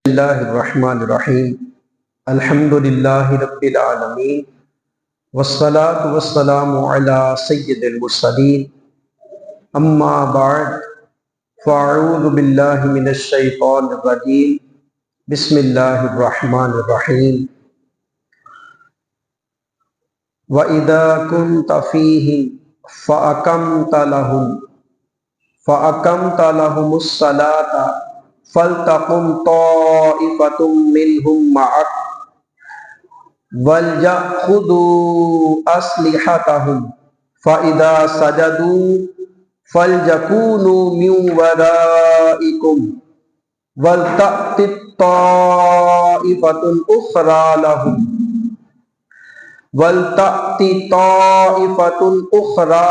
اللہ الرحمن الرحیم الحمد للہ رب العالمین والصلاة والسلام علی سید المرسلین اما بعد فاعوذ باللہ من الشیطان الرجیم بسم اللہ الرحمن الرحیم وَإِذَا كُنْتَ فِيهِمْ فَأَقَمْتَ لَهُمُ الصَّلَاةَ فَلْتَقُمْ طَائِفَةٌ مِّنْهُمْ مَعَكَ وَلْيَأْخُذُوا أَسْلِحَتَهُمْ فَإِذَا سَجَدُوا فَلْيَكُونُوا مِنْ وَرَائِكُمْ وَلْتَأْتِ طَائِفَةٌ أُخْرَى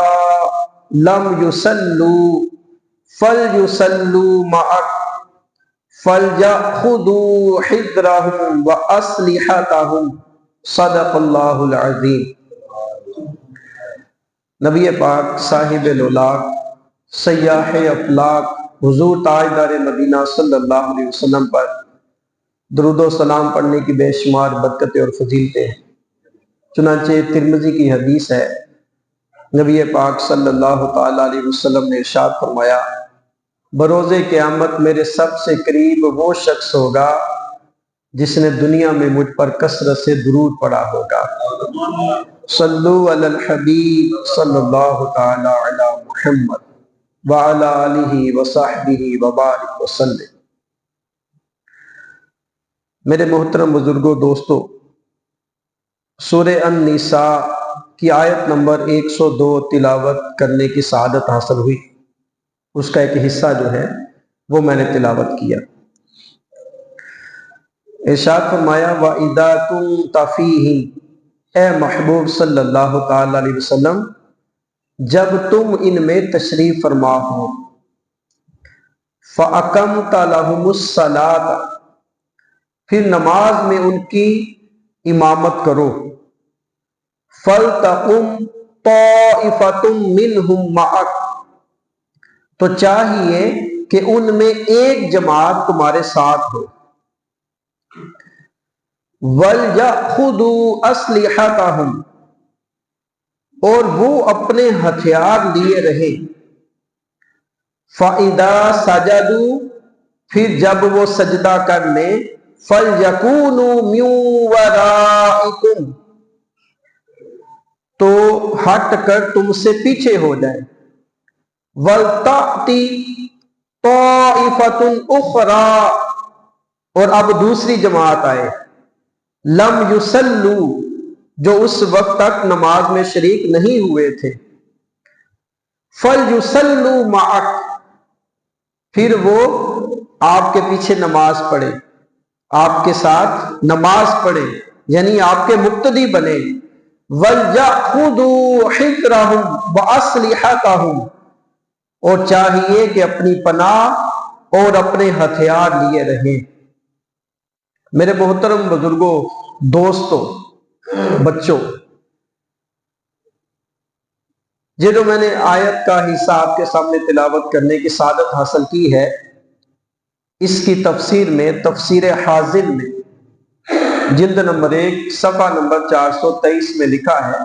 لَمْ يُصَلُّوا فَلْيُصَلُّوا مَعَكَ فَلْيَأْخُذُوا حِذْرَهُمْ وَأَسْلِحَتَهُمْ صدق اللہ العظیم۔ نبی پاک صاحب الولاق سیاح افلاق حضور تاجدار مدینہ صلی اللہ علیہ وسلم پر درود و سلام پڑھنے کی بے شمار برکتیں اور فضیلتیں ہیں۔ چنانچہ ترمذی کی حدیث ہے، نبی پاک صلی اللہ تعالیٰ علیہ وسلم نے ارشاد فرمایا، بروز قیامت میرے سب سے قریب وہ شخص ہوگا جس نے دنیا میں مجھ پر کثرت سے درود پڑھا ہوگا۔ صلو علی الحبیب صلی اللہ تعالیٰ علی محمد وعلی آلہ وصحبہ وبارک وسلم۔ میرے محترم بزرگوں، دوستو، سورہ النساء کی آیت نمبر 102 تلاوت کرنے کی سعادت حاصل ہوئی۔ اس کا ایک حصہ جو ہے وہ میں نے تلاوت کیا۔ ارشاد فرمایا، وَإِذَا كُنْتَ فِيهِمْ، اے محبوب صلی اللہ تعالی علیہ وسلم جب تم ان میں تشریف فرما ہو، فَأَقَمْتَ لَهُمُ الصَّلَاةَ، پھر نماز میں ان کی امامت کرو، فَلْتَقُمْ طَائِفَةٌ مِّنْهُمْ مَعَكَ، تو چاہیے کہ ان میں ایک جماعت تمہارے ساتھ ہو، وَلْيَأْخُذُوا أَسْلِحَتَهُمْ، اور وہ اپنے ہتھیار لیے رہے، فَإِذَا سَجَدُوا، پھر جب وہ سجدہ کر لیں، فَلْيَكُونُوا مِنْ وَرَائِكُمْ، تو ہٹ کر تم سے پیچھے ہو جائیں، وَلْتَأْتِ طَائِفَةٌ أُخْرَى، اور اب دوسری جماعت آئے، لم یصلوا، جو اس وقت تک نماز میں شریک نہیں ہوئے تھے، فَلْيُصَلُّوا مَعَكَ، پھر وہ آپ کے پیچھے نماز پڑھے، آپ کے ساتھ نماز پڑھے، یعنی آپ کے مقتدی بنے، وَلْيَأْخُذُوا حِذْرَهُمْ وَأَسْلِحَتَهُمْ، اور چاہیے کہ اپنی پناہ اور اپنے ہتھیار لیے رہیں۔ میرے محترم بزرگوں، دوستوں، بچوں، یہ جو میں نے آیت کا حصہ آپ کے سامنے تلاوت کرنے کی سعادت حاصل کی ہے، اس کی تفسیر میں تفسیر حازم میں جلد نمبر 1 صفحہ نمبر 423 میں لکھا ہے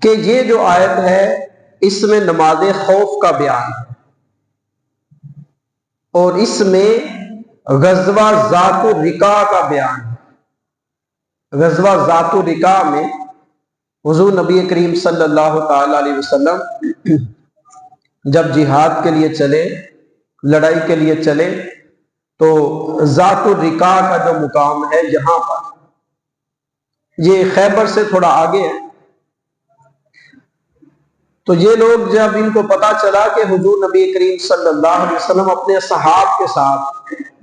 کہ یہ جو آیت ہے اس میں نماز خوف کا بیان ہے، اور اس میں غزوہ ذات الرقاع کا بیان ہے۔ غزوہ ذات الرقاع میں حضور نبی کریم صلی اللہ تعالی علیہ وسلم جب جہاد کے لیے چلے، لڑائی کے لیے چلے، تو ذات الرقاع کا جو مقام ہے یہاں پر، یہ خیبر سے تھوڑا آگے ہے، تو یہ لوگ جب ان کو پتا چلا کہ حضور نبی کریم صلی اللہ علیہ وسلم اپنے صحاب کے ساتھ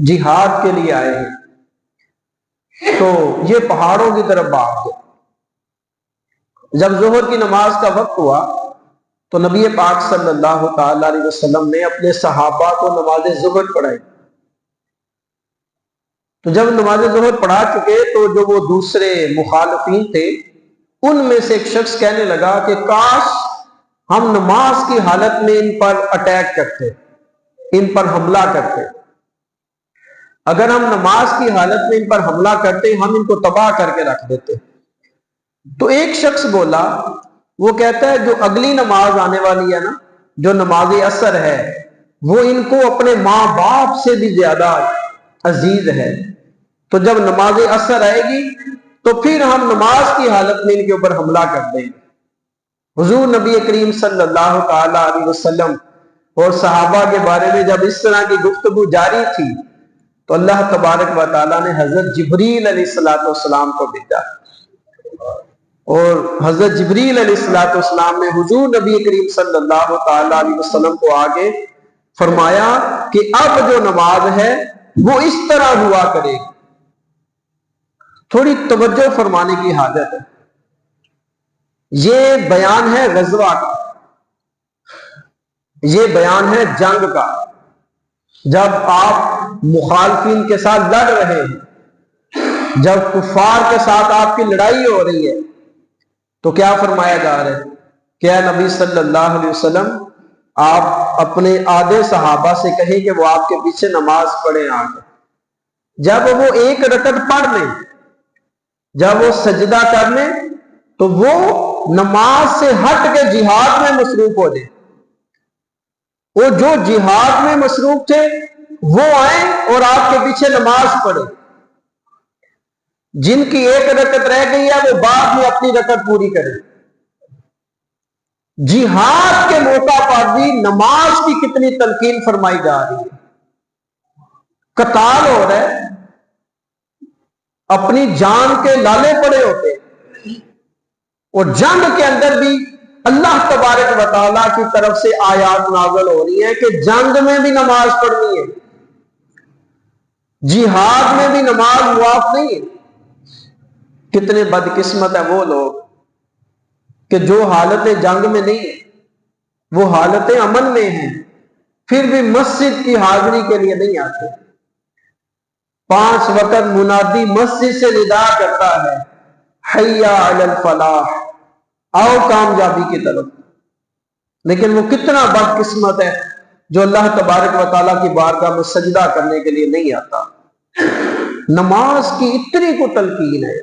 جہاد کے لیے آئے ہیں، تو یہ پہاڑوں کی طرف بھاگ گئے۔ جب ظہر کی نماز کا وقت ہوا تو نبی پاک صلی اللہ تعالی علیہ وسلم نے اپنے صحابہ کو نماز ظہر پڑھائی۔ تو جب نماز ظہر پڑھا چکے تو جو وہ دوسرے مخالفین تھے ان میں سے ایک شخص کہنے لگا کہ کاش ہم نماز کی حالت میں ان پر اٹیک کرتے، ان پر حملہ کرتے۔ اگر ہم نماز کی حالت میں ان پر حملہ کرتے ہم ان کو تباہ کر کے رکھ دیتے۔ تو ایک شخص بولا، وہ کہتا ہے جو اگلی نماز آنے والی ہے نا، جو نماز اثر ہے، وہ ان کو اپنے ماں باپ سے بھی زیادہ عزیز ہے، تو جب نماز اثر آئے گی تو پھر ہم نماز کی حالت میں ان کے اوپر حملہ کر دیں گے۔ حضور نبی کریم صلی اللہ تعالی علیہ وسلم اور صحابہ کے بارے میں جب اس طرح کی گفتگو جاری تھی تو اللہ تبارک و تعالیٰ نے حضرت جبریل علیہ السلام کو بھیجا، اور حضرت جبریل علیہ السلام نے حضور نبی کریم صلی اللہ تعالی علیہ وسلم کو آگے فرمایا کہ اب جو نماز ہے وہ اس طرح ہوا کرے گی۔ تھوڑی توجہ فرمانے کی حاجت ہے، یہ بیان ہے غزوہ کا، یہ بیان ہے جنگ کا۔ جب آپ مخالفین کے ساتھ لڑ رہے ہیں، جب کفار کے ساتھ آپ کی لڑائی ہو رہی ہے، تو کیا فرمایا جا رہا ہے کہ اے نبی صلی اللہ علیہ وسلم آپ اپنے آدھے صحابہ سے کہیں کہ وہ آپ کے پیچھے نماز پڑھیں آگے۔ جب وہ ایک رکعت پڑھ لیں، جب وہ سجدہ کر لیں، تو وہ نماز سے ہٹ کے جہاد میں مصروف ہو جائیں۔ وہ جو جہاد میں مصروف تھے وہ آئیں اور آپ کے پیچھے نماز پڑھیں۔ جن کی ایک رکعت رہ گئی ہے وہ بعد میں اپنی رکعت پوری کریں۔ جہاد کے موقع پر بھی نماز کی کتنی تلقین فرمائی جا رہی ہے۔ قتال ہو رہا ہے، اپنی جان کے لالے پڑے ہوتے ہیں، اور جنگ کے اندر بھی اللہ تبارک و تعالیٰ کی طرف سے آیات نازل ہو رہی ہیں کہ جنگ میں بھی نماز پڑھنی ہے، جہاد میں بھی نماز معاف نہیں ہے۔ کتنے بدقسمت ہیں وہ لوگ کہ جو حالت جنگ میں نہیں ہے، وہ حالت امن میں ہیں، پھر بھی مسجد کی حاضری کے لیے نہیں آتے۔ 5 وقت منادی مسجد سے ندا کرتا ہے، حی علی الفلاح، آؤ کامیابی کی طرف، لیکن وہ کتنا بدقسمت ہے جو اللہ تبارک و تعالیٰ کی بارگاہ میں سجدہ کرنے کے لیے نہیں آتا۔ نماز کی اتنی کو تلقین ہے۔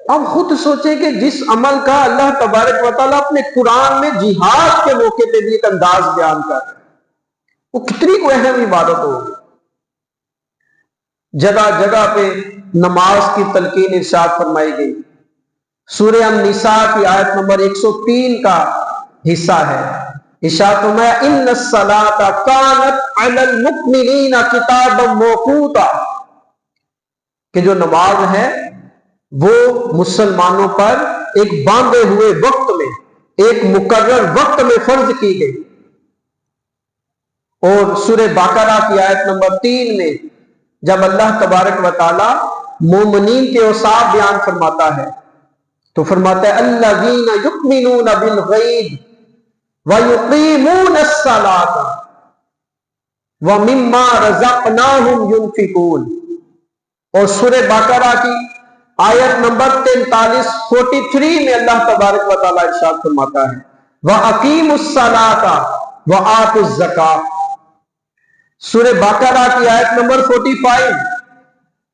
اب خود سوچیں کہ جس عمل کا اللہ تبارک و تعالیٰ اپنے قرآن میں جہاد کے موقع پہ بھی ایک انداز بیان کر رہے ہیں، وہ کتنی کو اہم عبادت ہوگی۔ جگہ جگہ پہ نماز کی تلقین ارشاد فرمائی گئی۔ سورہ النساء کی آیت نمبر 103 کا حصہ ہے۔ ارشاد فرمایا ان الصلاۃ کانت علی المؤمنین کتابا موقوتا، کہ جو نماز ہے وہ مسلمانوں پر ایک باندھے ہوئے وقت میں، ایک مقرر وقت میں فرض کی گئی۔ اور سورہ بقرہ کی آیت نمبر 3 میں جب اللہ تبارک و تعالی مومنین کے اوصاف بیان فرماتا ہے تو فرماتا ہے الذین یؤمنون بالغیب ویقیمون الصلاۃ ومما رزقناہم ینفقون۔ اور سورہ بقرہ کی آیت نمبر 43 میں اللہ تبارک و تعالی ارشاد فرماتا ہے وَأَقِيمُوا الصَّلَاةَ وَآتُوا الزَّكَاةَ۔ سورہ بقرہ کی آیت نمبر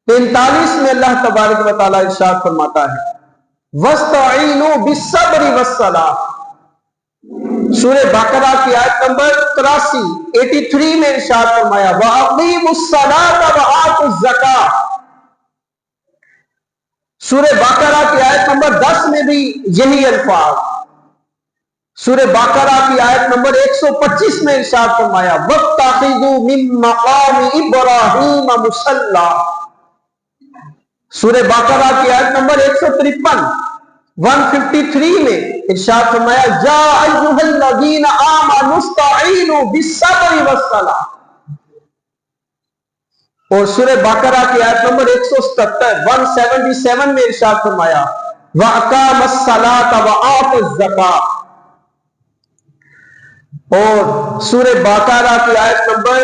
45 میں اللہ تبارک و تعالی ارشاد فرماتا ہے وَاسْتَعِينُوا بِالصَّبْرِ وَالصَّلَاةِ۔ سورہ بقرہ کی آیت نمبر 83 میں ارشاد فرمایا وَأَقِيمُوا الصَّلَاةَ وَآتُوا الزَّكَاةَ۔ سورہ بقرہ کی آیت نمبر 10 میں بھی یہی الفاظ۔ سورہ بقرہ کی آیت نمبر 125 میں ارشاد فرمایا وَاتَّخِذُوا مِن مَّقَامِ إِبْرَاهِيمَ مُصَلًّى۔ سورہ بقرہ کی آیت نمبر 153 میں ارشاد فرمایا یا ایھا الذین آمنوا استعینوا بالصبر والصلاۃ۔ اور سورہ بقرہ کی آیت نمبر 177 میں ارشاد فرمایا وَأَقَامَ الصَّلَاةَ وَآتَى الزَّكَاةَ۔ اور سورہ بقرہ کی آیت نمبر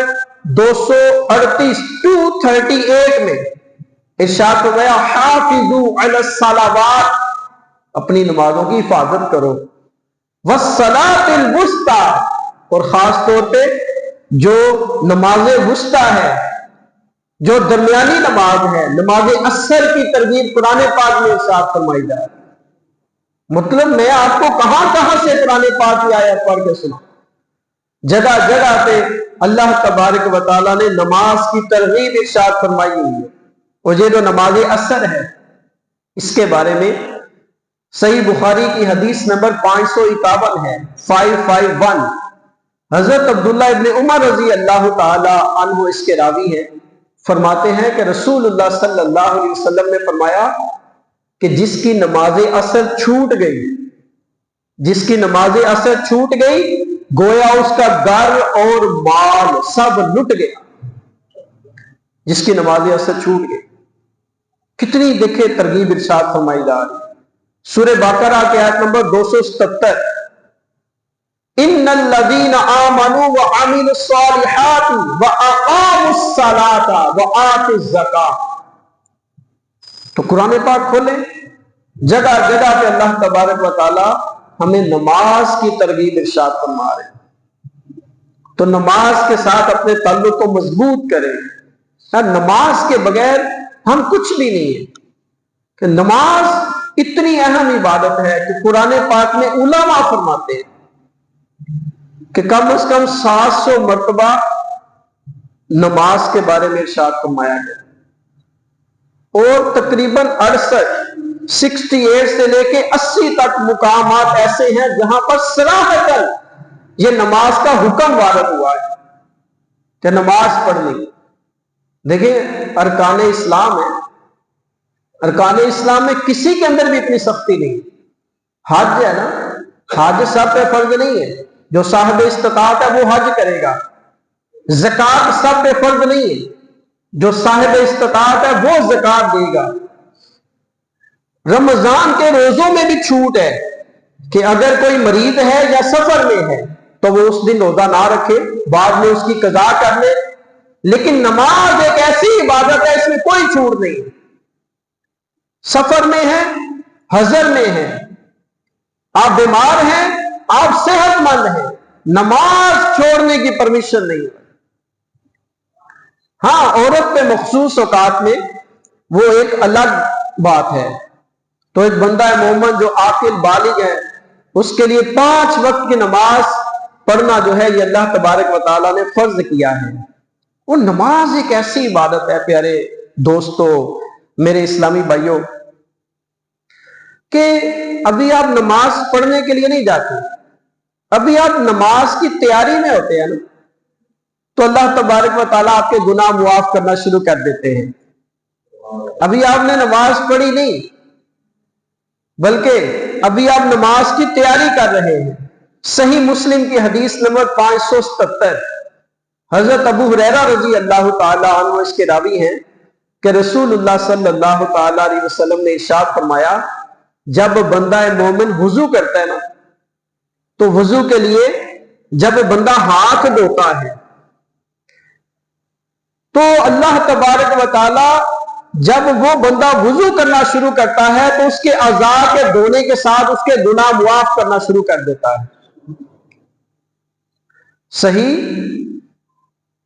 238 میں ارشاد فرمایا حافظوا علی الصلوات، اپنی نمازوں کی حفاظت کرو، والصلاۃ الوسطی، اور خاص طور پہ جو نماز وسطی ہے جو درمیانی نماز ہے، نماز اثر کی ترغیب قرآن پاک میں ارشاد فرمائی جا رہی ہے۔ مطلب میں آپ کو کہاں کہاں سے قرآن پاک کی آیت پڑھ کے سنا، جگہ جگہ پہ اللہ تبارک و تعالیٰ نے نماز کی ترغیب ارشاد فرمائی ہوئی ہے۔ اور یہ جو نماز اثر ہے، اس کے بارے میں صحیح بخاری کی حدیث نمبر 551 ہے، 551۔ حضرت عبداللہ ابن عمر رضی اللہ تعالی عنہ اس کے راوی ہیں، فرماتے ہیں کہ رسول اللہ صلی اللہ علیہ وسلم نے فرمایا کہ جس کی نماز اثر چھوٹ گئی، جس کی نماز اثر چھوٹ گئی، گویا اس کا گھر اور مال سب لٹ گیا۔ جس کی نماز اثر چھوٹ گئی، کتنی دیکھے ترغیب ارشاد فرمائی جا رہی ہے۔ سورہ بقرہ کی آیت نمبر 277، ان الذین آمنوا وعملوا الصالحات واقاموا الصلاة وآتوا الزکاة۔ تو قرآن پاک کھولیں، جگہ جگہ پہ اللہ تبارک و تعالی ہمیں نماز کی ترغیب ارشاد فرما رہے ہیں۔ تو نماز کے ساتھ اپنے تعلق کو مضبوط کریں۔ نماز کے بغیر ہم کچھ بھی نہیں ہیں، کہ نماز اتنی اہم عبادت ہے کہ قرآن پاک میں علماء فرماتے ہیں کہ کم از کم 700 مرتبہ نماز کے بارے میں ارشاد فرمایا گیا، اور تقریباً 68 سے لے کے 80 تک مقامات ایسے ہیں جہاں پر صراحتاً یہ نماز کا حکم وارد ہوا ہے کہ نماز پڑھنی۔ دیکھیں ارکان اسلام ہے، ارکان اسلام میں کسی کے اندر بھی اتنی سختی نہیں۔ حج ہے نا، حج سب پہ فرض نہیں ہے، جو صاحب استطاعت ہے وہ حج کرے گا۔ زکوٰۃ سب پہ فرض نہیں ہے، جو صاحب استطاعت ہے وہ زکوٰۃ دے گا۔ رمضان کے روزوں میں بھی چھوٹ ہے کہ اگر کوئی مریض ہے یا سفر میں ہے تو وہ اس دن روزہ نہ رکھے، بعد میں اس کی قضا کر لے۔ لیکن نماز ایک ایسی عبادت ہے، اس میں کوئی چھوٹ نہیں۔ سفر میں ہے، حضر میں ہے، آپ بیمار ہیں، آپ صحت مند ہیں، نماز چھوڑنے کی پرمیشن نہیں ہے۔ ہاں، عورت پہ مخصوص اوقات میں وہ ایک الگ بات ہے۔ تو ایک بندہ مومن جو عاقل بالغ ہے، اس کے لیے 5 وقت کی نماز پڑھنا جو ہے یہ اللہ تبارک و تعالیٰ نے فرض کیا ہے۔ وہ نماز ایک ایسی عبادت ہے پیارے دوستو، میرے اسلامی بھائیوں، کہ ابھی آپ نماز پڑھنے کے لیے نہیں جاتے، ابھی آپ نماز کی تیاری میں ہوتے ہیں نا، تو اللہ تبارک و تعالیٰ آپ کے گناہ معاف کرنا شروع کر دیتے ہیں۔ ابھی آپ نے نماز پڑھی نہیں، بلکہ ابھی آپ نماز کی تیاری کر رہے ہیں۔ صحیح مسلم کی حدیث نمبر 577، حضرت ابو ہریرہ رضی اللہ تعالی عنہ اس کے راوی ہیں کہ رسول اللہ صلی اللہ تعالی علیہ وسلم نے ارشاد فرمایا، جب بندہ مومن وضو کرتا ہے نا، تو وضو کے لیے جب بندہ ہاتھ دھوتا ہے تو اللہ تبارک و تعالی جب وہ بندہ وضو کرنا شروع کرتا ہے تو اس کے اعضاء کے دھونے کے ساتھ اس کے گناہ معاف کرنا شروع کر دیتا ہے۔ صحیح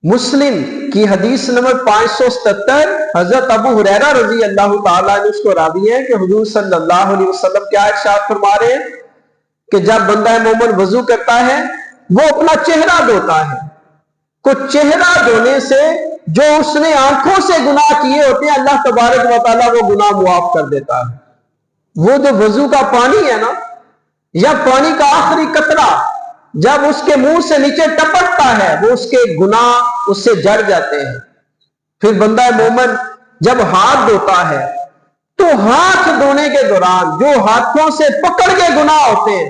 مسلم کی حدیث نمبر 577، حضرت ابو ہریرہ رضی اللہ تعالیٰ عنہ اس کو راوی ہے کہ حضور صلی اللہ علیہ وسلم کیا ارشاد فرما رہے ہیں کہ جب بندہ مومن وضو کرتا ہے وہ اپنا چہرہ دھوتا ہے، کو چہرہ دھونے سے جو اس نے آنکھوں سے گناہ کیے ہوتے ہیں اللہ تبارک و تعالیٰ وہ گناہ معاف کر دیتا ہے۔ وہ جو وضو کا پانی ہے نا، یا پانی کا آخری قطرہ جب اس کے منہ سے نیچے ٹپکتا ہے وہ اس کے گناہ اس سے جڑ جاتے ہیں۔ پھر بندہ مومن جب ہاتھ دھوتا ہے تو ہاتھ دھونے کے دوران جو ہاتھوں سے پکڑ کے گناہ ہوتے ہیں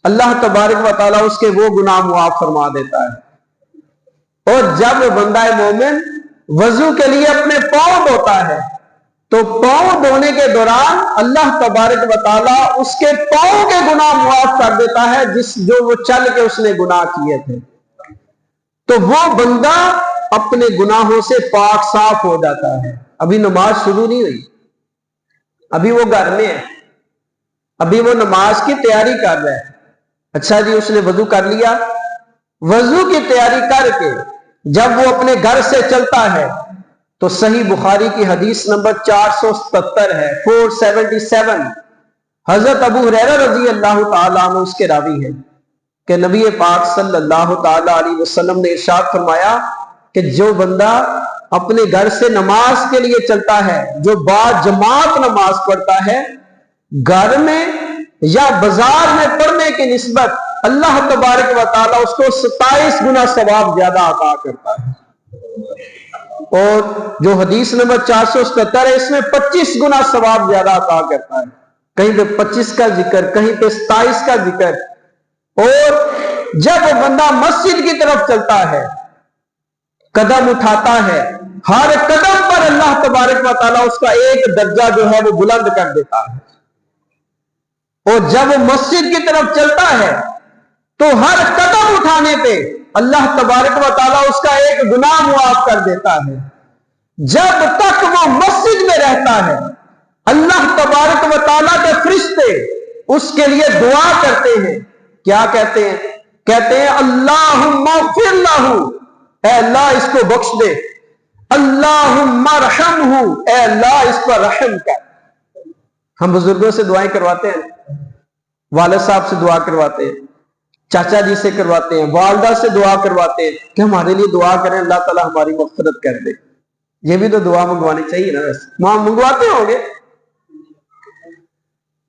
اللہ تبارک و تعالیٰ اس کے وہ گناہ معاف فرما دیتا ہے۔ اور جب بندہ مومن وضو کے لیے اپنے پاؤں دھوتا ہے تو پاؤں دھونے کے دوران اللہ تبارک و تعالیٰ اس کے پاؤں کے گناہ معاف کر دیتا ہے جو وہ چل کے اس نے گناہ کیے تھے۔ تو وہ بندہ اپنے گناہوں سے پاک صاف ہو جاتا ہے۔ ابھی نماز شروع نہیں ہوئی، ابھی وہ گھر میں ہے، ابھی وہ نماز کی تیاری کر رہا ہے۔ اچھا جی، اس نے وضو کر لیا، وضو کی تیاری کر کے جب وہ اپنے گھر سے چلتا ہے تو صحیح بخاری کی حدیث نمبر 477 ہے، 477. حضرت ابو ہریرہ رضی اللہ تعالیٰ عنہ اس کے راوی ہیں کہ نبی پاک صلی اللہ تعالیٰ علیہ وسلم نے ارشاد فرمایا کہ جو بندہ اپنے گھر سے نماز کے لیے چلتا ہے، جو با جماعت نماز پڑھتا ہے، گھر میں یا بازار میں پڑھنے کی نسبت اللہ تبارک و تعالیٰ اس کو 27 گنا ثواب زیادہ عطا کرتا ہے. اور جو حدیث نمبر 477 ہے اس میں 25 گنا ثواب زیادہ عطا کرتا ہے. کہیں پہ 25 کا ذکر، کہیں پہ 27 کا ذکر. اور جب وہ بندہ مسجد کی طرف چلتا ہے، قدم اٹھاتا ہے، ہر قدم پر اللہ تبارک و تعالیٰ اس کا ایک درجہ جو ہے وہ بلند کر دیتا ہے. اور جب وہ مسجد کی طرف چلتا ہے تو ہر قدم اٹھانے پہ اللہ تبارک و تعالیٰ اس کا ایک گناہ معاف کر دیتا ہے. جب تک وہ مسجد میں رہتا ہے اللہ تبارک و تعالیٰ کے فرشتے اس کے لیے دعا کرتے ہیں. کیا کہتے ہیں؟ کہتے ہیں اللہم اغفر لہ، اے اللہ اس کو بخش دے. اللہم ارحمہ، اے اللہ اس پر رحم کر. ہم بزرگوں سے دعائیں کرواتے ہیں، والد صاحب سے دعا کرواتے ہیں، چاچا جی سے کرواتے ہیں، والدہ سے دعا کرواتے ہیں کہ ہمارے لیے دعا کریں اللہ تعالیٰ ہماری مغفرت کر دے. یہ بھی تو دعا منگوانی چاہیے نا. ویسے وہاں منگواتے ہوں گے.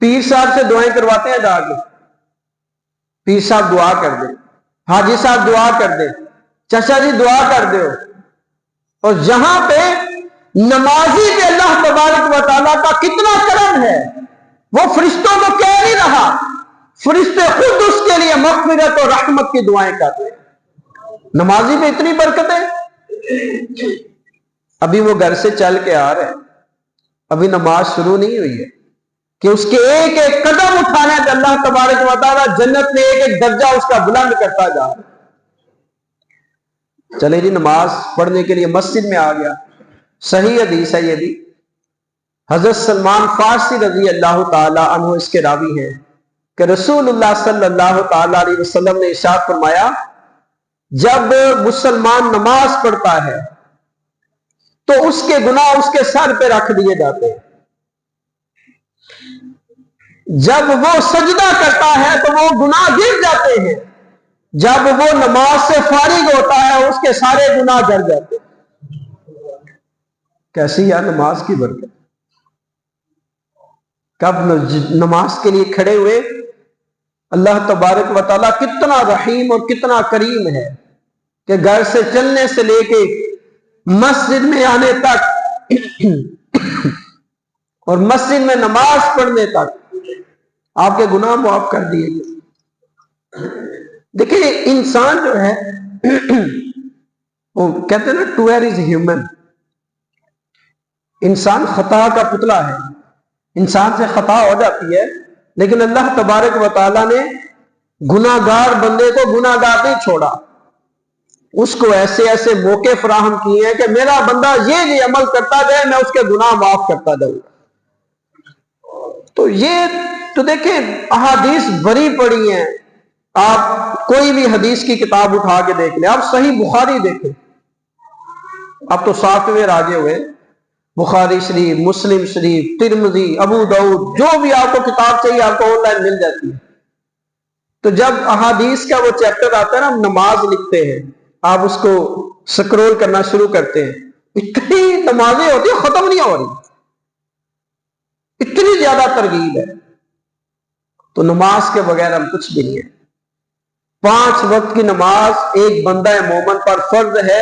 پیر صاحب سے دعائیں کرواتے ہیں جا کے، پیر صاحب دعا کر دے، حاجی صاحب دعا کر دے، چچا جی دعا کر دے. اور جہاں پہ نمازی پہ اللہ تبارک و تعالیٰ کا کتنا کرم ہے، وہ فرشتوں کو کہہ نہیں رہا، فرشتے خود اس کے لیے مغفرت اور رحمت کی دعائیں کر رہے ہیں. نمازی پہ اتنی برکت ہے. ابھی وہ گھر سے چل کے آ رہے ہیں، ابھی نماز شروع نہیں ہوئی ہے کہ اس کے ایک ایک قدم اٹھانے پہ اللہ تبارک و تعالیٰ جنت میں ایک ایک درجہ اس کا بلند کرتا جا رہا ہے. چلے جی نماز پڑھنے کے لیے مسجد میں آ گیا. صحیح حدیث ہے یہ بھی. حضرت سلمان فارسی رضی اللہ تعالی عنہ اس کے راوی ہیں کہ رسول اللہ صلی اللہ تعالی علیہ وسلم نے ارشاد فرمایا جب مسلمان نماز پڑھتا ہے تو اس کے گناہ اس کے سر پہ رکھ دیے جاتے ہیں. جب وہ سجدہ کرتا ہے تو وہ گناہ گر جاتے ہیں. جب وہ نماز سے فارغ ہوتا ہے اس کے سارے گناہ جڑ جاتے ہیں. کیسی یار نماز کی برکت. کب نماز کے لیے کھڑے ہوئے اللہ تبارک و تعالیٰ کتنا رحیم اور کتنا کریم ہے کہ گھر سے چلنے سے لے کے مسجد میں آنے تک اور مسجد میں نماز پڑھنے تک آپ کے گناہ معاف کر دیے گئے. دیکھیں انسان جو ہے وہ کہتے ہیں نا ٹو ایئر از ہیومن. انسان خطا کا پتلا ہے، انسان سے خطا ہو جاتی ہے، لیکن اللہ تبارک و تعالیٰ نے گناہ گار بندے کو گناہ گار نہیں چھوڑا. اس کو ایسے ایسے موقع فراہم کیے ہیں کہ میرا بندہ یہ عمل کرتا جائے میں اس کے گناہ معاف کرتا جاؤں. تو یہ تو دیکھیں احادیث بھری پڑی ہیں. آپ کوئی بھی حدیث کی کتاب اٹھا کے دیکھ لیں، آپ صحیح بخاری دیکھیں، اب تو سافٹ ویئر آگے ہوئے، بخاری شریف، مسلم شریف، ترمذی، ابو داؤد، جو بھی آپ کو کتاب چاہیے آپ کو آن لائن مل جاتی ہے. تو جب احادیث کا وہ چیپٹر آتا ہے نا، ہم نماز لکھتے ہیں، آپ اس کو سکرول کرنا شروع کرتے ہیں، اتنی نمازیں ہوتی ہیں ختم نہیں ہو رہی، اتنی زیادہ ترغیب ہے. تو نماز کے بغیر ہم کچھ بھی نہیں ہے. 5 وقت کی نماز ایک بندہ مومن پر فرض ہے،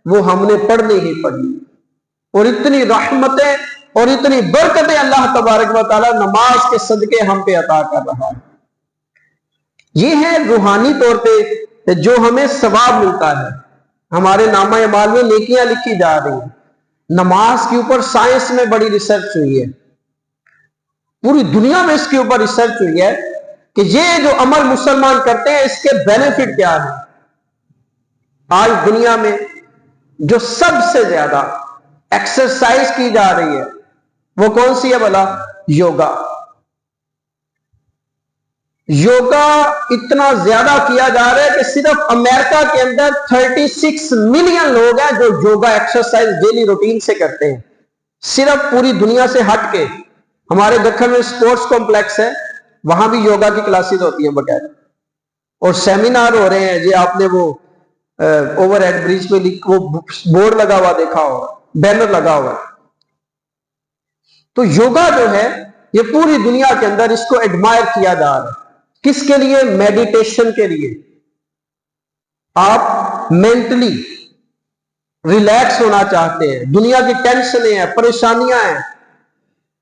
وہ ہم نے پڑھنی ہی پڑھنی. اور اتنی رحمتیں اور اتنی برکتیں اللہ تبارک و تعالیٰ نماز کے صدقے ہم پہ عطا کر رہا ہے. یہ ہے روحانی طور پہ جو ہمیں ثواب ملتا ہے. ہمارے نامہ اعمال میں نیکیاں لکھی جا رہی ہیں. نماز کے اوپر سائنس میں بڑی ریسرچ ہوئی ہے، پوری دنیا میں اس کے اوپر ریسرچ ہوئی ہے کہ یہ جو عمل مسلمان کرتے ہیں اس کے بینیفٹ کیا ہے. آج دنیا میں جو سب سے زیادہ ایکسرسائز کی جا رہی ہے وہ کون سی ہے بھلا؟ یوگا. یوگا اتنا زیادہ کیا جا رہا ہے کہ صرف امریکہ کے اندر 36 ملین لوگ ہیں جو یوگا ایکسرسائز ڈیلی روٹین سے کرتے ہیں، صرف پوری دنیا سے ہٹ کے۔ ہمارے دکن میں سپورٹس کمپلیکس ہے، وہاں بھی یوگا کی کلاسز ہوتی ہیں باقاعدہ، اور سیمینار ہو رہے ہیں۔ جی آپ نے وہ اوور ہیڈ برج پہ وہ بورڈ لگا ہوا دیکھا ہوگا، بینر لگا ہوا ہے۔ تو یوگا جو ہے یہ پوری دنیا کے اندر اس کو ایڈمائر کیا جا رہا ہے۔ کس کے لیے؟ میڈیٹیشن کے لیے۔ آپ مینٹلی ریلیکس ہونا چاہتے ہیں، دنیا کی ٹینشنیں ہیں، پریشانیاں ہیں،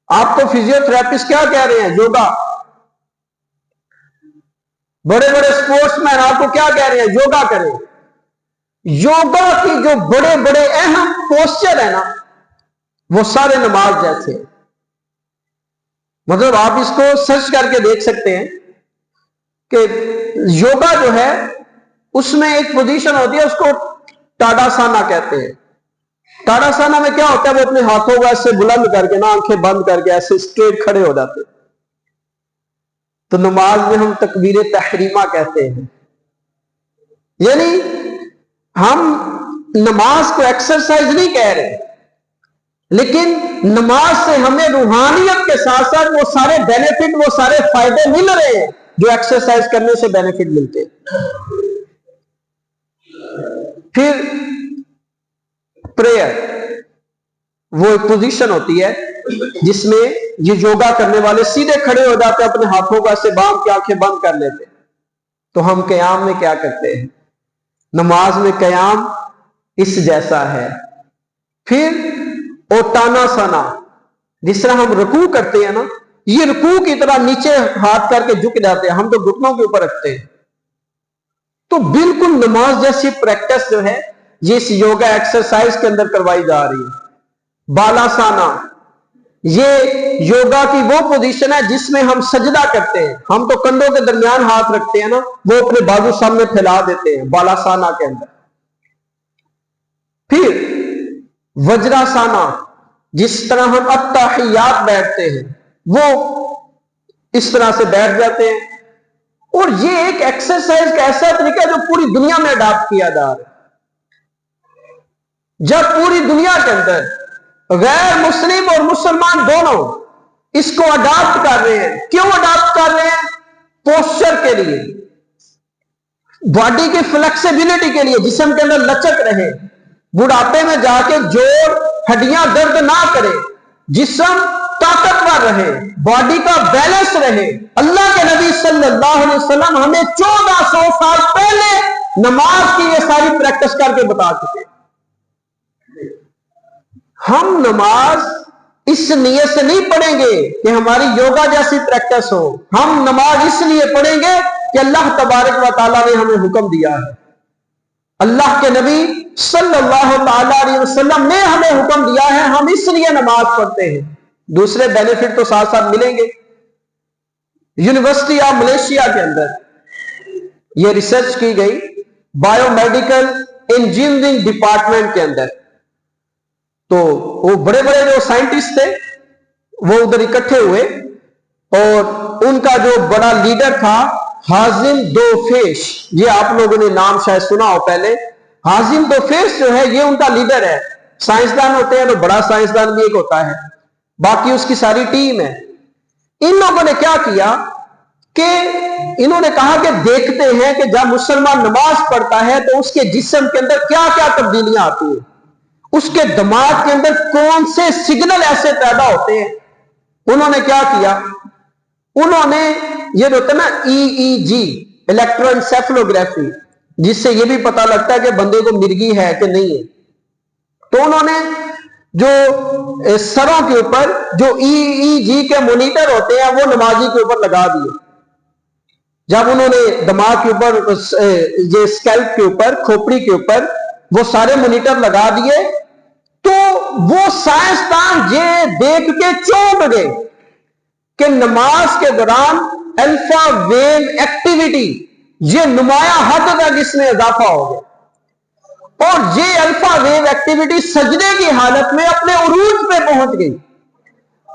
آپ کو فزیو تھراپسٹ کیا کہہ رہے ہیں؟ یوگا۔ بڑے بڑے سپورٹس مین آپ کو کیا کہہ رہے ہیں؟ یوگا کریں۔ یوگا کی جو بڑے بڑے اہم پوسچر ہیں نا، وہ سارے نماز جیسے ہیں۔ مطلب آپ اس کو سرچ کر کے دیکھ سکتے ہیں کہ یوگا جو ہے اس میں ایک پوزیشن ہوتی ہے، اس کو ٹاڈاسانا کہتے ہیں۔ ٹاڈاسانا میں کیا ہوتا ہے؟ وہ اپنے ہاتھوں کو ایسے بلند کر کے نا، آنکھیں بند کر کے ایسے اسٹریٹ کھڑے ہو جاتے ہیں۔ تو نماز میں ہم تکبیر تحریمہ کہتے ہیں، یعنی ہم نماز کو ایکسرسائز نہیں کہہ رہے، لیکن نماز سے ہمیں روحانیت کے ساتھ ساتھ وہ سارے بینیفٹ، وہ سارے فائدے مل رہے ہیں جو ایکسرسائز کرنے سے بینیفٹ ملتے ہیں۔ پھر پریئر، وہ ایک پوزیشن ہوتی ہے جس میں یہ یوگا کرنے والے سیدھے کھڑے ہو جاتے ہیں، اپنے ہاتھوں کو ایسے باندھ کے آنکھیں بند کر لیتے ہیں۔ تو ہم قیام میں کیا کرتے ہیں؟ نماز میں قیام اس جیسا ہے۔ پھر اوتانا سنا، جس طرح ہم رکوع کرتے ہیں نا، یہ رکوع کی طرح نیچے ہاتھ کر کے جھک جاتے ہیں، ہم تو گھٹنوں کے اوپر رکھتے ہیں۔ تو بالکل نماز جیسی پریکٹس جو ہے یہ اس یوگا ایکسرسائز کے اندر کروائی جا رہی ہے۔ بالاسانا، یہ یوگا کی وہ پوزیشن ہے جس میں ہم سجدہ کرتے ہیں، ہم تو کندھوں کے درمیان ہاتھ رکھتے ہیں نا، وہ اپنے بازو سامنے پھیلا دیتے ہیں بالاسانا کے اندر۔ پھر وجراسانا، جس طرح ہم التحیات بیٹھتے ہیں وہ اس طرح سے بیٹھ جاتے ہیں۔ اور یہ ایک ایکسرسائز کا ایسا طریقہ ہے جو پوری دنیا میں اڈاپٹ کیا جا رہا ہے۔ جب پوری دنیا کے اندر غیر مسلم اور مسلمان دونوں اس کو اڈاپٹ کر رہے ہیں، کیوں اڈاپٹ کر رہے ہیں؟ پوسچر کے لیے، باڈی کی فلیکسیبلٹی کے لیے، جسم کے اندر لچک رہے، بڑھاپے میں جا کے جوڑ ہڈیاں درد نہ کرے، جسم طاقتور رہے، باڈی کا بیلنس رہے۔ اللہ کے نبی صلی اللہ علیہ وسلم ہمیں 1400 سال پہلے نماز کی یہ ساری پریکٹس کر کے بتا چکے۔ ہم نماز اس نیت سے نہیں پڑھیں گے کہ ہماری یوگا جیسی پریکٹس ہو، ہم نماز اس لیے پڑھیں گے کہ اللہ تبارک و تعالیٰ نے ہمیں حکم دیا ہے، اللہ کے نبی صلی اللہ تعالی علیہ وسلم نے ہمیں حکم دیا ہے، ہم اس لیے نماز پڑھتے ہیں۔ دوسرے بینیفٹ تو ساتھ ساتھ ملیں گے۔ یونیورسٹی آف ملیشیا کے اندر یہ ریسرچ کی گئی، بایو میڈیکل انجینئرنگ ڈپارٹمنٹ کے اندر۔ تو وہ بڑے بڑے جو سائنٹسٹ تھے وہ ادھر اکٹھے ہوئے، اور ان کا جو بڑا لیڈر تھا حازم دوفیش، یہ آپ لوگوں نے نام شاید سنا ہو پہلے۔ حازم دوفیش جو ہے یہ ان کا لیڈر ہے۔ سائنسدان ہوتے ہیں تو بڑا سائنسدان بھی ایک ہوتا ہے، باقی اس کی ساری ٹیم ہے۔ ان لوگوں نے کیا کیا کہ انہوں نے کہا کہ دیکھتے ہیں کہ جب مسلمان نماز پڑھتا ہے تو اس کے جسم کے اندر کیا کیا تبدیلیاں آتی ہیں، اس کے دماغ کے اندر کون سے سگنل ایسے پیدا ہوتے ہیں۔ انہوں نے کیا کیا؟ انہوں نے یہ جو ہوتا ہے نا EEG، الیکٹرو انسیفلوگرافی، جس سے یہ بھی پتا لگتا ہے کہ بندے کو مرگی ہے کہ نہیں ہے، تو انہوں نے جو سروں کے اوپر جو EEG کے مانیٹر ہوتے ہیں وہ نمازی کے اوپر لگا دیے۔ جب انہوں نے دماغ کے اوپر، یہ اسکیلپ کے اوپر، کھوپڑی کے اوپر وہ سارے مانیٹر لگا دیے، تو وہ سائنسدان یہ دیکھ کے چونک گئے کہ نماز کے دوران الفا ویو ایکٹیویٹی، یہ نمایاں حد تک اس میں اضافہ ہو گیا، اور یہ الفا ویو ایکٹیویٹی سجدے کی حالت میں اپنے عروج پہ پہنچ گئی۔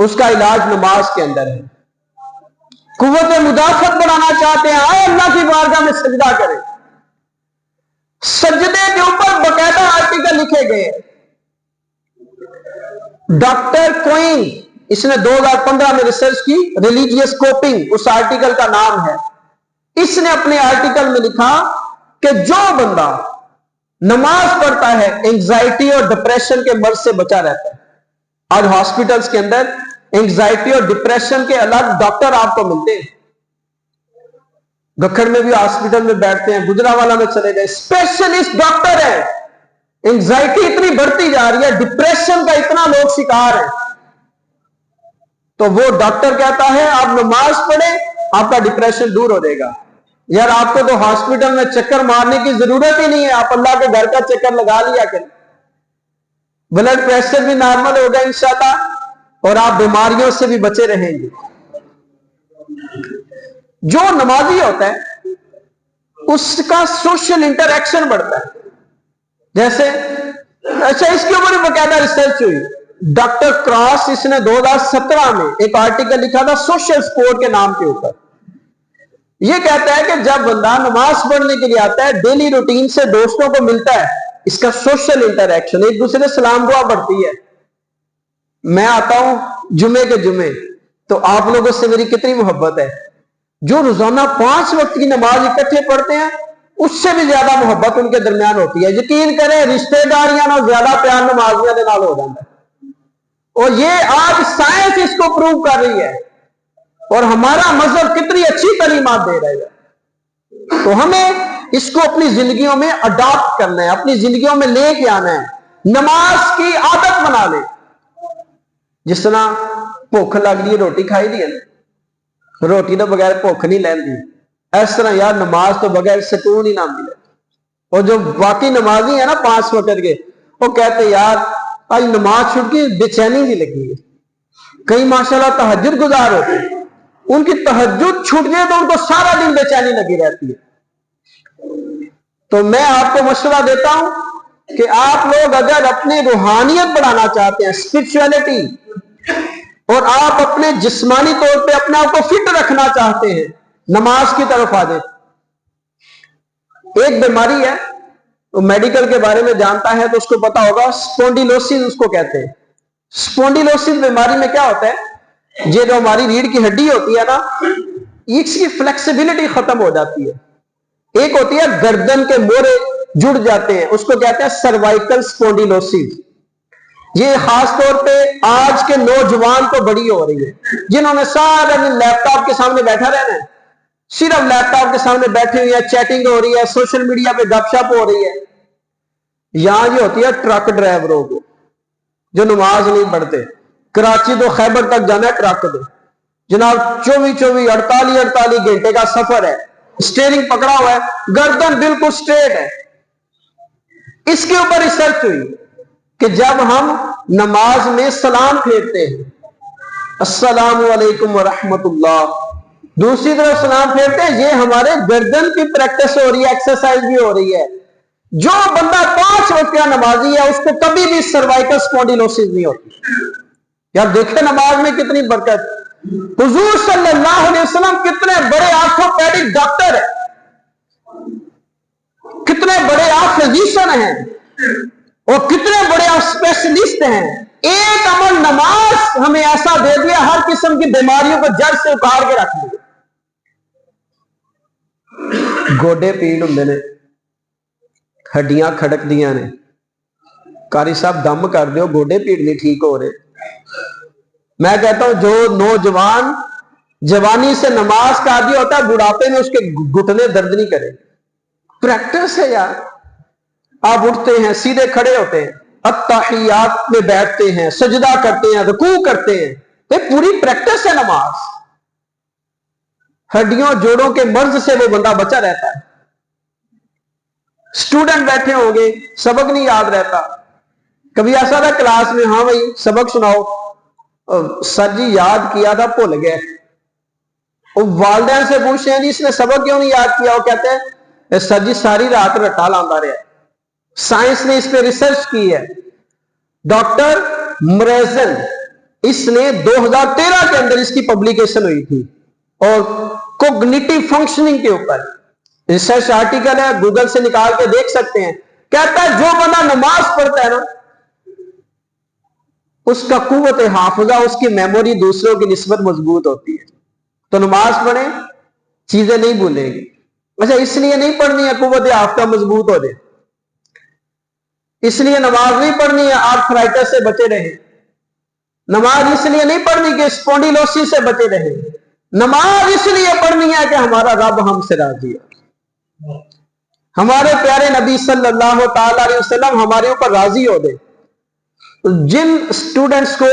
اس کا علاج نماز کے اندر ہے. قوت مدافعت بڑھانا چاہتے ہیں، آئے اللہ کی بارگاہ میں سجدہ کریں. سجدے کے اوپر باقاعدہ آرٹیکل لکھے گئے. ڈاکٹر کوئن، اس نے 2015 میں ریسرچ کی، ریلیجیس کوپنگ اس آرٹیکل کا نام ہے. اس نے اپنے آرٹیکل میں لکھا کہ جو بندہ نماز پڑھتا ہے اینگزائٹی اور ڈپریشن کے مرض سے بچا رہتا ہے. آج ہاسپٹلز کے اندر اینگزائٹی اور ڈپریشن کے الگ ڈاکٹر آپ کو ملتے ہیں. گکھڑ میں بھی ہاسپٹل میں بیٹھتے ہیں، گجرانوالہ میں چلے گئے، اسپیشلسٹ ڈاکٹر ہیں. اینگزائٹی اتنی بڑھتی جا رہی ہے، ڈپریشن کا اتنا لوگ شکار ہیں، تو وہ ڈاکٹر کہتا ہے آپ نماز پڑھیں آپ کا ڈپریشن دور ہو جائے گا. یار آپ کو تو ہاسپٹل میں چکر مارنے کی ضرورت ہی نہیں ہے، آپ اللہ کے گھر کا چکر لگا لیا کریں. بلڈ پریشر بھی نارمل ہوگا انشاءاللہ، اور آپ بیماریوں سے بھی بچے رہیں گے. جو نمازی ہوتا ہے اس کا سوشل انٹریکشن بڑھتا ہے. جیسے اچھا اس کے اوپر باقاعدہ ریسرچ ہوئی. ڈاکٹر کراس اس نے 2017 میں ایک آرٹیکل لکھا تھا سوشل سپورٹ کے نام کے اوپر. یہ کہتا ہے کہ جب بندہ نماز پڑھنے کے لیے آتا ہے، ڈیلی روٹین سے دوستوں کو ملتا ہے، اس کا سوشل انٹریکشن، ایک دوسرے سلام دعا بڑھتی ہے. میں آتا ہوں جمعے کے جمعے تو آپ لوگوں سے میری کتنی محبت ہے. جو روزانہ 5 وقت کی نماز اکٹھے پڑھتے ہیں اس سے بھی زیادہ محبت ان کے درمیان ہوتی ہے. یقین کریں رشتہ داریاں نہ زیادہ پیار نمازیاں دے نال ہو جاتا ہے. اور یہ آج سائنس اس کو پروو کر رہی ہے، اور ہمارا مذہب کتنی اچھی تعلیمات دے رہا ہے. تو ہمیں اس کو اپنی زندگیوں میں اڈاپٹ کرنا ہے، اپنی زندگیوں میں لے کے آنا ہے. نماز کی عادت بنا لیں. جس طرح بھوک لگ رہی ہے روٹی کھائی دی ہے نا، روٹی تو بغیر بھوک نہیں لیندی، اس طرح یار نماز تو بغیر سکون ہی نہ ملے. اور جو باقی نمازی ہیں نا 5 وقت کے، وہ کہتے یار آج نماز چھوٹ کے بے چینی بھی لگی ہے. کئی ماشاءاللہ تہجد گزار ہوتے ہیں، ان کی تہجد چھوٹ گئے تو ان کو سارا دن بے چینی لگی رہتی ہے. تو میں آپ کو مشورہ دیتا ہوں کہ آپ لوگ اگر اپنی روحانیت بڑھانا چاہتے ہیں، اسپرچولیٹی، اور آپ اپنے جسمانی طور پہ اپنے آپ کو فٹ رکھنا چاہتے ہیں، نماز کی طرف آ جائیں. ایک بیماری ہے، وہ میڈیکل کے بارے میں جانتا ہے تو اس کو پتا ہوگا، اسپونڈیلوسس اس کو کہتے ہیں. اسپونڈیلوسس بیماری میں کیا ہوتا ہے، یہ جو ہماری ریڑھ کی ہڈی ہوتی ہے نا، اس کی فلیکسیبلٹی ختم ہو جاتی ہے. ایک ہوتی ہے گردن کے مورے جڑ جاتے ہیں، اس کو کہتے ہیں سروائکل اسپونڈیلوسس. یہ خاص طور پہ آج کے نوجوان کو بڑی ہو رہی ہے، جنہوں نے سارا دن لیپ ٹاپ کے سامنے بیٹھا رہنا ہے، صرف لیپ ٹاپ کے سامنے بیٹھے ہوئے ہیں، چیٹنگ ہو رہی ہے، سوشل میڈیا پہ گپ شپ ہو رہی ہے. یہاں یہ ہوتی ہے ٹرک ڈرائیوروں کو جو نماز نہیں پڑھتے. کراچی تو خیبر تک جانا ہے ٹرک دے جناب، 48 گھنٹے کا سفر ہے، اسٹیئرنگ پکڑا ہوا ہے، گردن بالکل سٹریٹ ہے. اس کے اوپر ریسرچ ہوئی کہ جب ہم نماز میں سلام پھیرتے ہیں، السلام علیکم ورحمت اللہ، دوسری طرف سلام پھیرتے ہیں، یہ ہمارے گردن کی پریکٹس ہو رہی ہے، ایکسرسائز بھی ہو رہی ہے. جو بندہ 5 وقت کا نمازی ہے اس کو کبھی بھی سروائکل اسپونڈیلوسس نہیں ہوتی. یار دیکھیں نماز میں کتنی برکت. حضور صلی اللہ علیہ وسلم کتنے بڑے آرتھوپیڈک ڈاکٹر ہیں، کتنے بڑے آپ فزیشین ہیں، اور کتنے بڑے آپ اسپیشلسٹ ہیں. ایک عمل نماز ہمیں ایسا دے دیا، ہر قسم کی بیماریوں کو جڑ سے اکھاڑ کے رکھ دیا. گوڈے پیڑ ہوندے نے، ہڈیاں کھڑک دیاں نے، قاری صاحب دم کر دیو، گوڈے پیڑ نہیں ٹھیک ہو رہے. میں کہتا ہوں جو نوجوان جوانی سے نماز کا عادی ہوتا ہے، بڑھاپے میں اس کے گھٹنے درد نہیں کرے. پریکٹس ہے یار. آپ اٹھتے ہیں، سیدھے کھڑے ہوتے ہیں، التحیات میں بیٹھتے ہیں، سجدہ کرتے ہیں، رکوع کرتے ہیں، یہ پوری پریکٹس ہے نماز. ہڈیوں جوڑوں کے مرض سے وہ بندہ بچا رہتا ہے. اسٹوڈنٹ بیٹھے ہوں گے، سبق نہیں یاد رہتا. کبھی ایسا تھا کلاس میں، ہاں بھائی سبق سناؤ، سر جی یاد کیا تھا بھول گئے. وہ والدین سے پوچھتے ہیں جی اس نے سبق کیوں نہیں یاد کیا، وہ کہتے ہیں سر جی ساری رات رٹا لاندا رہا. سائنس نے اس پہ ریسرچ کی ہے. ڈاکٹر مریزن اس نے 2013 کے اندر اس کی پبلیکیشن ہوئی تھی، اور کوگنیٹو فنکشننگ کے اوپر ریسرچ آرٹیکل ہے، گوگل سے نکال کے دیکھ سکتے ہیں۔ کہتا ہے جو بندہ نماز پڑھتا ہے نا، اس کا قوت حافظہ، اس کی میموری دوسروں کی نسبت مضبوط ہوتی ہے۔ تو نماز پڑھیں، چیزیں نہیں بھولیں گے۔ اچھا، اس لیے نہیں پڑھنی ہے قوت حافظہ مضبوط ہو جائے، اس لیے نماز نہیں پڑھنی ہے آرتھرائٹس سے بچے رہیں، نماز اس لیے نہیں پڑھنی کہ اسپونڈیلوسس سے بچے رہیں، نماز اس لیے پڑھنی ہے کہ ہمارا رب ہم سے راضی ہے، ہمارے پیارے نبی صلی اللہ تعالی علیہ وسلم ہمارے اوپر راضی ہو دے۔ جن اسٹوڈنٹس کو،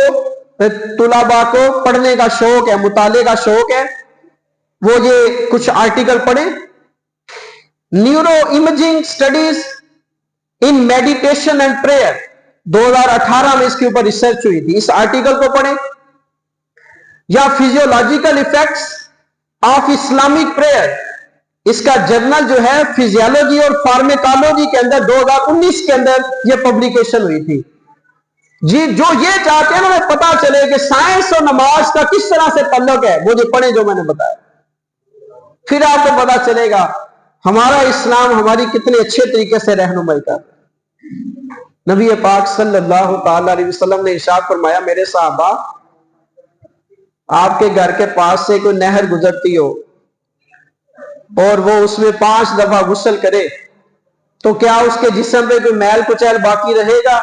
طلباء کو پڑھنے کا شوق ہے، مطالعے کا شوق ہے، وہ یہ کچھ آرٹیکل پڑھیں۔ Neuroimaging studies in meditation and prayer, 2018 میں اس کے اوپر ریسرچ ہوئی تھی، اس آرٹیکل کو پڑھیں۔ یا physiological effects of Islamic prayer, اس کا جرنل جو ہے فیزیولوجی اور فارمیکالوجی کے اندر 2019 کے اندر یہ پبلیکیشن ہوئی تھی۔ جی جو یہ چاہتے ہیں نا ہمیں پتا چلے کہ سائنس اور نماز کا کس طرح سے تعلق ہے، وہ جو پڑھیں جو میں نے بتایا، پھر آپ کو پتا چلے گا ہمارا اسلام ہماری کتنے اچھے طریقے سے رہنمائی کر رہا ہے۔ نبی پاک صلی اللہ تعالی علیہ وسلم نے ارشاد فرمایا، میرے صحابہ، آپ کے گھر کے پاس سے کوئی نہر گزرتی ہو اور وہ اس میں 5 دفعہ غسل کرے تو کیا اس کے جسم پہ کوئی میل کچیل باقی رہے گا؟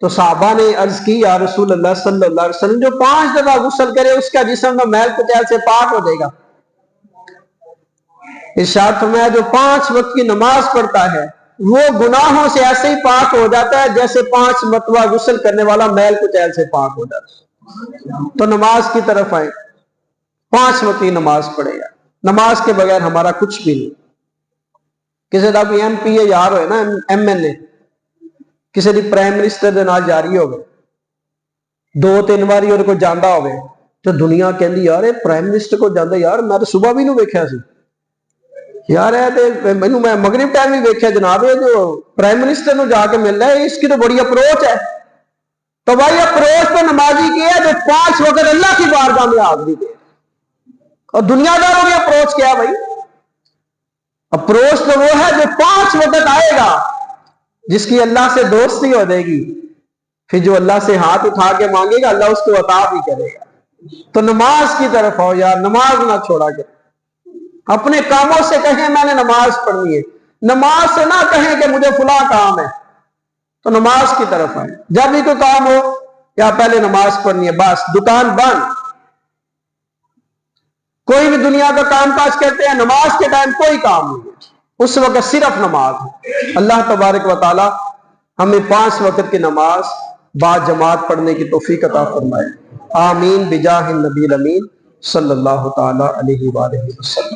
تو صحابہ نے عرض کی، یا رسول اللہ صلی اللہ علیہ وسلم، جو 5 دفعہ غسل کرے اس کا جسم میں میل کچیل سے پاک ہو جائے گا۔ ارشاد فرمایا، جو 5 وقت کی نماز پڑھتا ہے وہ گناہوں سے ایسے ہی پاک ہو جاتا ہے جیسے 5 مرتبہ غسل کرنے والا میل کچیل سے پاک ہو جاتا ہے۔ تو نماز کی طرف آئیں، 5 وقت کی نماز پڑھے گا، نماز کے بغیر ہمارا کچھ بھی نہیں۔ کسی کا کوئی ایم پی اے یار ہوئے نا، ایم ایل اے، کسی دی پرائم منسٹر دے نال جاری ہو گئے، 2-3 باری اور کو جاندہ ہو گئے تو دنیا کہندی یار اے پرائم منسٹر کو جاندہ، یار میں تو صبح بھی نو ویکھیا سی، یار مینوں میں مغرب ٹائم بھی ویکھیا، جناب یہ جو پرائم منسٹر نو جا کے مل رہا ہے اس کی تو بڑی اپروچ ہے۔ تو بھائی اپروچ تو نمازی کی ہے جو 5 وقت اللہ کی بارگاہ میں حاضری دے، اور دنیا داروں کی اپروچ کیا ہے بھائی؟ اپروچ تو وہ ہے جو 5 وقت آئے گا، جس کی اللہ سے دوستی ہو جائے گی، پھر جو اللہ سے ہاتھ اٹھا کے مانگے گا اللہ اس کو عطا بھی کرے گا۔ تو نماز کی طرف آؤ یار، نماز نہ چھوڑا کرے، اپنے کاموں سے کہیں میں نے نماز پڑھنی ہے، نماز سے نہ کہیں کہ مجھے فلاں کام ہے، تو نماز کی طرف آئیں۔ جب بھی کوئی کام ہو یا پہلے نماز پڑھنی ہے، بس دکان بند، کوئی بھی دنیا کا کام کاج کرتے ہیں، نماز کے ٹائم کوئی کام نہیں ہے، اس وقت صرف نماز ہے۔ اللہ تبارک و تعالی ہمیں 5 وقت کی نماز با جماعت پڑھنے کی توفیق عطا فرمائے، آمین بجاہ النبی الامین صلی اللہ تعالی علیہ وآلہ وسلم۔